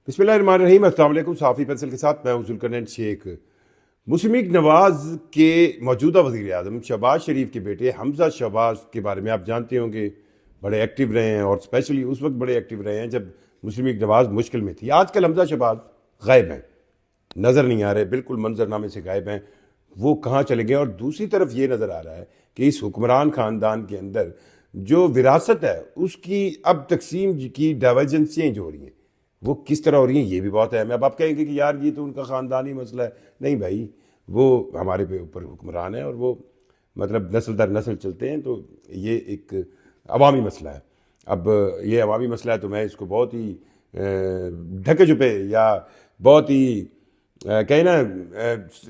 बिस्मिल्लाहिर्रहमानिर्रहीम। अस्सलाम वालेकुम। साफ़ी पेंसिल के साथ मैं हूं ज़ुल्करनैन शेख। मुस्लिम लीग नवाज़ के मौजूदा वज़ीर आज़म शहबाज शरीफ के बेटे हमज़ा शहबाज के बारे में आप जानते होंगे, बड़े एक्टिव रहे हैं और स्पेशली उस वक्त बड़े एक्टिव रहे हैं जब मुस्लिम लीग नवाज़ मुश्किल में थी। आजकल हमज़ा शहबाज गायब हैं, नज़र नहीं आ रहे, बिल्कुल मंजरनामे से गायब हैं। वो कहाँ चले गए? और दूसरी तरफ ये नज़र आ रहा है कि इस हुक्मरान ख़ानदान के अंदर जो विरासत है उसकी अब तकसीम की डाइवर्जन चेंज हो रही है। वो किस तरह हो रही है ये भी बहुत अहम है। अब आप कहेंगे कि यार ये तो उनका ख़ानदानी मसला है। नहीं भाई, वो हमारे पे ऊपर हुक्मरान है और वो मतलब नस्ल दर नस्ल चलते हैं, तो ये एक अवामी मसला है। अब ये अवामी मसला है तो मैं इसको बहुत ही ढके छुपे या बहुत ही कहीं ना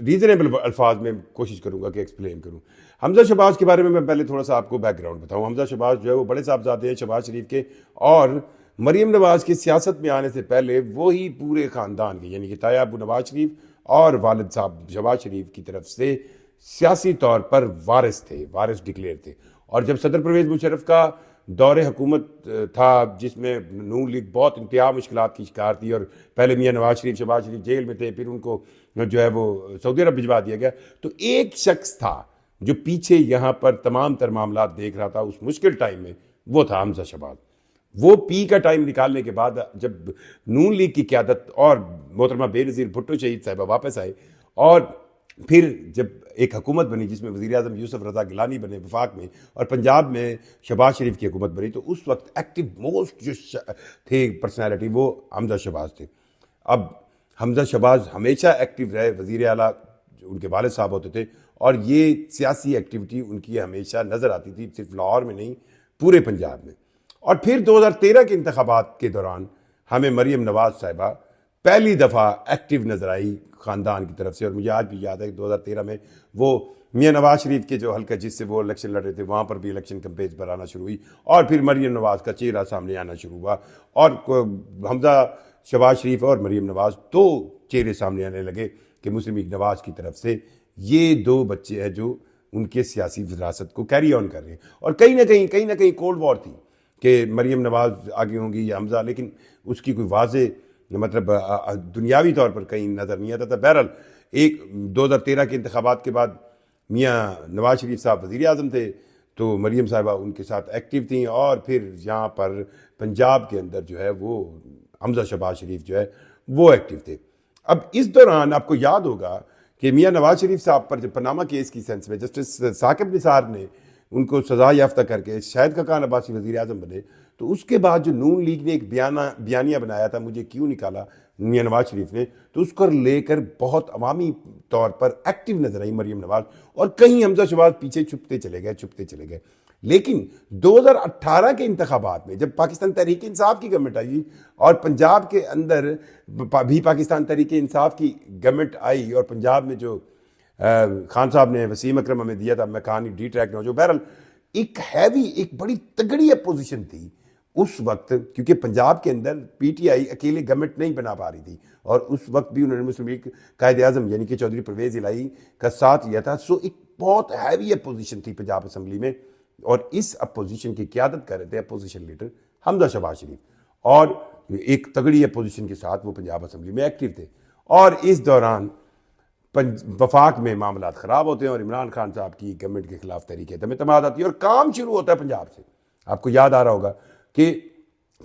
रीज़नेबल अल्फाज में कोशिश करूँगा कि एक्सप्लेन करूँ। हमज़ा शहबाज के बारे में मैं पहले थोड़ा सा आपको बैकग्राउंड बताऊँ। हमज़ा शहबाज जो है वो बड़े साहबजादे हैं शहबाज शरीफ के, और मरीम नवाज़ की सियासत में आने से पहले वो ही पूरे ख़ानदान के यानी कि ताया अबू नवाज शरीफ और वालिद साहब शहबाज शरीफ की तरफ से सियासी तौर पर वारिस थे, वारिस डिक्लेयर थे। और जब सदर परवेज़ मुशर्रफ का दौरे हुकूमत था जिसमें नून लीग बहुत इंतहा मुश्किलात की शिकार थी और पहले मियाँ नवाज शरीफ शहबाज शरीफ जेल में थे, फिर उनको जो है वो सऊदी अरब भिजवा दिया गया, तो एक शख्स था जो पीछे यहाँ पर तमाम तर मामला देख रहा था उस मुश्किल टाइम में, वो था हमज़ा शहबाज। वो पी का टाइम निकालने के बाद जब नून लीग की क़यादत और मोहतरमा बेनज़ीर भुट्टो शहीद साहिबा वापस आए और फिर जब एक हुकूमत बनी जिसमें वज़ीर आज़म यूसुफ रज़ा गिलानी बने वफाक में और पंजाब में शहबाज शरीफ की हुकूमत बनी, तो उस वक्त एक्टिव मोस्ट जो थे पर्सनैलिटी वो हमज़ा शहबाज थे। अब हमज़ा शहबाज हमेशा एक्टिव रहे, वज़ीर आला उनके वालिद साहब होते थे और ये सियासी एक्टिविटी उनकी हमेशा नज़र आती थी, सिर्फ लाहौर में नहीं पूरे पंजाब में। और फिर 2013 के इंतखाबात के दौरान हमें मरीम नवाज़ साहिबा पहली दफ़ा एक्टिव नज़र आई ख़ानदान की तरफ से, और मुझे आज भी याद है कि 2013 में वो मियाँ नवाज़ शरीफ के जो हल्का जिससे वो इलेक्शन लड़ रहे थे वहाँ पर भी इलेक्शन कैंपेन पर आना शुरू हुई और फिर मरीम नवाज़ का चेहरा सामने आना शुरू हुआ और हमज़ा शहबाज शरीफ और मरीम नवाज़ दो चेहरे सामने आने लगे कि मुस्लिम लीग नवाज़ की तरफ से ये दो बच्चे हैं जो उनके सियासी विरासत को कैरी ऑन कर रहे हैं। और कहीं ना कहीं कोल्ड वॉर थी कि मरीम नवाज़ आगे होंगी या हमज़ा, लेकिन उसकी कोई वाज़े मतलब दुनियावी तौर पर कहीं नज़र नहीं आता था। बहरहाल एक 2013 के इंतखाबात के बाद मियाँ नवाज़ शरीफ साहब वज़ीर आज़म थे तो मरीम साहिबा उनके साथ एक्टिव थी और फिर यहाँ पर पंजाब के अंदर जो है वो हमज़ा शहबाज शरीफ जो है वो एक्टिव थे। अब इस दौरान आपको याद होगा कि मियाँ नवाज़ शरीफ साहब पर जब पनामा केस की सेंस में जस्टिस साकिब निसार ने उनको सज़ा याफ्ता करके शाहिद खाकान अब्बासी वज़ीर आज़म बने, तो उसके बाद जो नून लीग ने एक बयानिया बनाया था, मुझे क्यों निकाला मियाँ नवाज शरीफ ने, तो उसको लेकर बहुत अवामी तौर पर एक्टिव नजर आई मरीम नवाज और कहीं हमज़ा शहबाज पीछे छुपते चले गए। लेकिन 2018 के इंतखाबात में जब पाकिस्तान तहरीक इंसाफ की गवर्नमेंट आई और पंजाब के अंदर भी पाकिस्तान तहरीक इंसाफ की गवर्नमेंट आई और पंजाब में जो खान साहब ने वसीम अकरम हमें दिया था, मैं कहानी डी ट्रैक में जो बहरहाल एक हैवी एक बड़ी तगड़ी अपोजिशन थी उस वक्त, क्योंकि पंजाब के अंदर पीटीआई अकेले गवर्नमेंट नहीं बना पा रही थी और उस वक्त भी उन्होंने मुस्लिम लीग कायद आज़म यानी कि चौधरी परवेज़ इलाही का साथ दिया था। सो एक बहुत हैवी अपोजिशन थी पंजाब असम्बली में और इस अपोजिशन की क़यादत कर रहे थे अपोजिशन लीडर हमज़ा शहबाज शरीफ और एक तगड़ी अपोजिशन के साथ वो पंजाब असम्बली में एक्टिव थे। और इस दौरान वफाक में मामला ख़राब होते हैं और इमरान खान साहब की गवर्नमेंट के खिलाफ तहरीक एतमाद आती है और काम शुरू होता है पंजाब से। आपको याद आ रहा होगा कि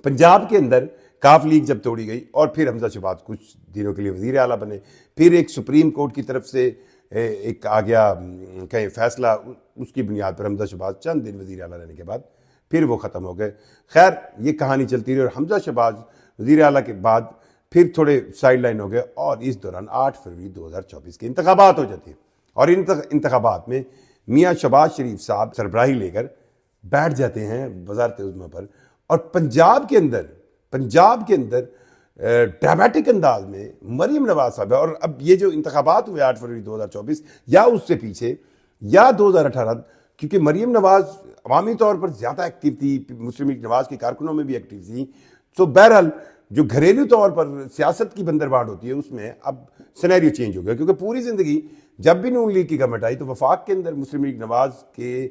पंजाब के अंदर काफ लीग जब तोड़ी गई और फिर हमज़ा शहबाज कुछ दिनों के लिए वज़ीर आला बने, फिर एक सुप्रीम कोर्ट की तरफ से एक आ गया कहीं फैसला, उसकी बुनियाद पर हमज़ा शहबाज चंद दिन वज़ीर आला रहने के बाद फिर वो ख़त्म हो गए। खैर ये कहानी चलती रही और हमज़ा शहबाज वज़ीर आला के बाद फिर थोड़े साइड लाइन हो गए और इस दौरान 8 फरवरी 2024 के इंतखाबात हो जाते हैं और इन इंतखाबात में मियाँ शहबाज शरीफ साहब सरबराही लेकर बैठ जाते हैं वज़ारत उज़्मा पर और पंजाब के अंदर ड्रामेटिक अंदाज में मरीम नवाज साहब है। और अब ये जो इंतखाबात हुए 8 फरवरी 2024 या उससे पीछे या 2018, क्योंकि मरीम नवाज अवामी तौर पर ज़्यादा एक्टिव थी, मुस्लिम लीग नवाज के कारकुनों में भी एक्टिव थी, तो बहरहाल जो घरेलू तौर पर सियासत की बंदरबांट होती है उसमें अब सिनेरियो चेंज हो गया, क्योंकि पूरी ज़िंदगी जब भी नून लीग की गवर्नमेंट आई तो वफाक के अंदर मुस्लिम लीग नवाज के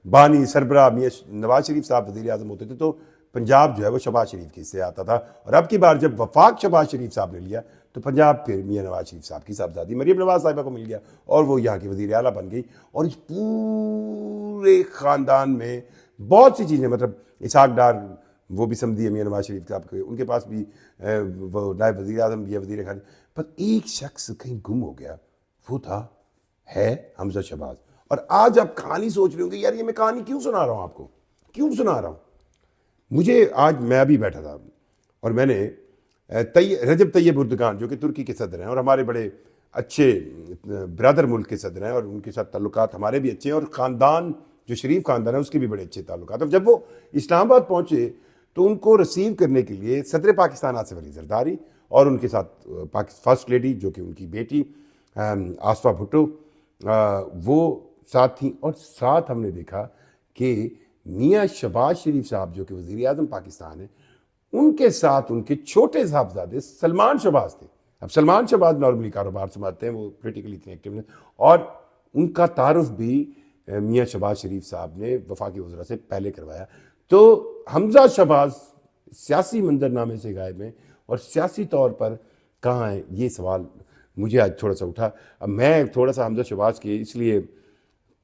बानी सरबराह मियाँ नवाज शरीफ साहब वज़ीर आज़म होते थे, तो پنجاب جو ہے وہ شہباز شریف کے حصے آتا تھا، اور اب کی بار جب وفاق شہباز شریف صاحب نے لیا تو پنجاب پھر میاں نواز شریف صاحب کی صاحبزادی مریم نواز صاحبہ کو مل گیا اور وہ یہاں کی وزیر اعلیٰ بن گئی. اور اس پورے خاندان میں بہت سی چیزیں، مطلب اسحاق ڈار وہ بھی سمدھی ہے میاں نواز شریف صاحب کے، ان کے پاس بھی وہ نائب وزیر اعظم بھی ہے، وزیر خارجہ، پر ایک شخص کہیں گم ہو گیا، وہ ہے حمزہ شہباز. اور آج آپ کہانی سوچ رہے ہوں گے یار یہ میں کہانی کیوں سنا رہا ہوں آپ کو، کیوں سنا رہا ہوں. مجھے آج میں ابھی بیٹھا تھا اور میں نے رجب طیب اردگان جو کہ ترکی کے صدر ہیں اور ہمارے بڑے اچھے برادر ملک کے صدر ہیں، اور ان کے ساتھ تعلقات ہمارے بھی اچھے ہیں، اور خاندان جو شریف خاندان ہے اس کے بھی بڑے اچھے تعلقات. اور جب وہ اسلام آباد پہنچے تو ان کو ریسیو کرنے کے لیے صدر پاکستان آصف علی زرداری اور ان کے ساتھ فرسٹ لیڈی جو کہ ان کی بیٹی آصفہ بھٹو وہ ساتھ تھیں. اور ساتھ ہم نے دیکھا کہ میاں شہباز شریف صاحب جو کہ وزیر اعظم پاکستان ہیں، ان کے ساتھ ان کے چھوٹے صاحبزادے سلمان شہباز تھے. اب سلمان شہباز نارملی کاروبار سنبھالتے ہیں، وہ پولیٹیکلی اتنے ایکٹیو ہیں، اور ان کا تعارف بھی میاں شہباز شریف صاحب نے وفاقی وزراء سے پہلے کروایا. تو حمزہ شہباز سیاسی منظرنامے سے غائب ہیں، اور سیاسی طور پر کہاں ہیں، یہ سوال مجھے آج تھوڑا سا اٹھا. اب میں تھوڑا سا حمزہ شہباز کے اس لیے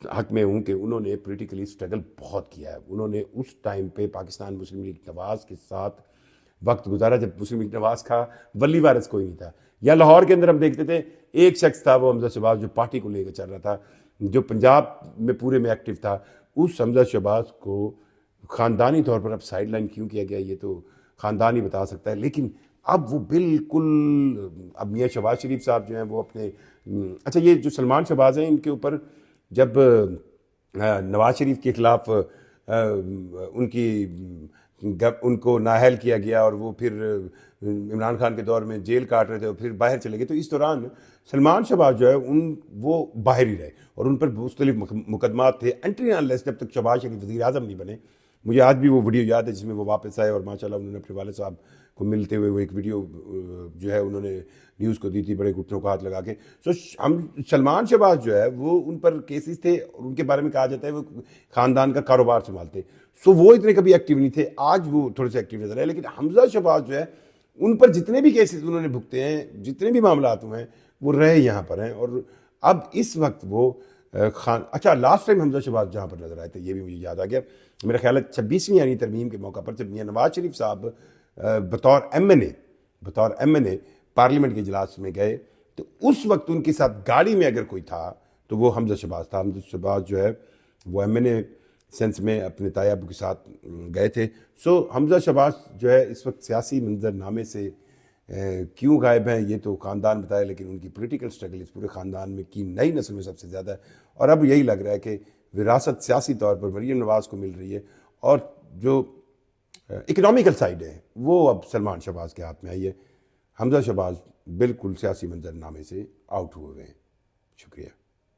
حق میں ہوں کہ انہوں نے پولیٹیکلی اسٹرگل بہت کیا ہے. انہوں نے اس ٹائم پہ پاکستان مسلم لیگ نواز کے ساتھ وقت گزارا جب مسلم لیگ نواز کا ولی وارث کوئی نہیں تھا. یا لاہور کے اندر ہم دیکھتے تھے ایک شخص تھا، وہ حمزہ شہباز، جو پارٹی کو لے کے چل رہا تھا، جو پنجاب میں پورے میں ایکٹیو تھا. اس حمزہ شہباز کو خاندانی طور پر اب سائڈ لائن کیوں کیا گیا یہ تو خاندان ہی بتا سکتا ہے، لیکن اب وہ بالکل اب میاں شہباز شریف صاحب جو ہیں وہ اپنے اچھا یہ جو سلمان شہباز ہیں ان کے اوپر جب نواز شریف کے خلاف ان کو نااہل کیا گیا اور وہ پھر عمران خان کے دور میں جیل کاٹ رہے تھے اور پھر باہر چلے گئے، تو اس دوران سلمان شہباز جو ہے وہ باہر ہی رہے اور ان پر مختلف مقدمات تھے انٹری انلیس جب تک شہباز شریف وزیر اعظم نہیں بنے. مجھے آج بھی وہ ویڈیو یاد ہے جس میں وہ واپس آئے اور ماشاءاللہ انہوں نے اپنے والد صاحب کو ملتے ہوئے وہ ایک ویڈیو جو ہے انہوں نے نیوز کو دی تھی بڑے گھٹنوں کو ہاتھ لگا کے. ہم سلمان شہباز جو ہے وہ ان پر کیسز تھے اور ان کے بارے میں کہا جاتا ہے وہ خاندان کا کاروبار سنبھالتے، وہ اتنے کبھی ایکٹیو نہیں تھے. آج وہ تھوڑے سے ایکٹیو نظر ہے، لیکن حمزہ شہباز جو ہے ان پر جتنے بھی کیسز انہوں نے بھگتے ہیں، جتنے بھی معاملات ہوئے ہیں، وہ رہے یہاں پر ہیں. اور اب اس وقت وہ اچھا لاسٹ ٹائم حمزہ شہباز جہاں پر نظر آئے تھے یہ بھی مجھے یاد آ گیا، میرا خیال ہے 26ویں یعنی ترمیم کے موقع پر جب میاں نواز شریف صاحب بطور ایم این اے پارلیمنٹ کے اجلاس میں گئے تو اس وقت ان کے ساتھ گاڑی میں اگر کوئی تھا تو وہ حمزہ شہباز تھا. حمزہ شہباز جو ہے وہ ایم این اے سینس میں اپنے تایا ابو کے ساتھ گئے تھے. حمزہ شہباز جو ہے اس وقت سیاسی منظرنامے سے کیوں غائب ہیں یہ تو خاندان بتایا، لیکن ان کی پولیٹیکل اسٹرگل اس پورے خاندان میں کی نئی نسل میں سب سے زیادہ ہے. اور اب یہی لگ رہا ہے کہ وراثت سیاسی طور پر مریم نواز کو مل رہی ہے، اور جو اکنامیکل سائیڈ ہے وہ اب سلمان شہباز کے ہاتھ میں آئی ہے. حمزہ شہباز بالکل سیاسی منظرنامے سے آؤٹ ہوئے ہیں. شکریہ.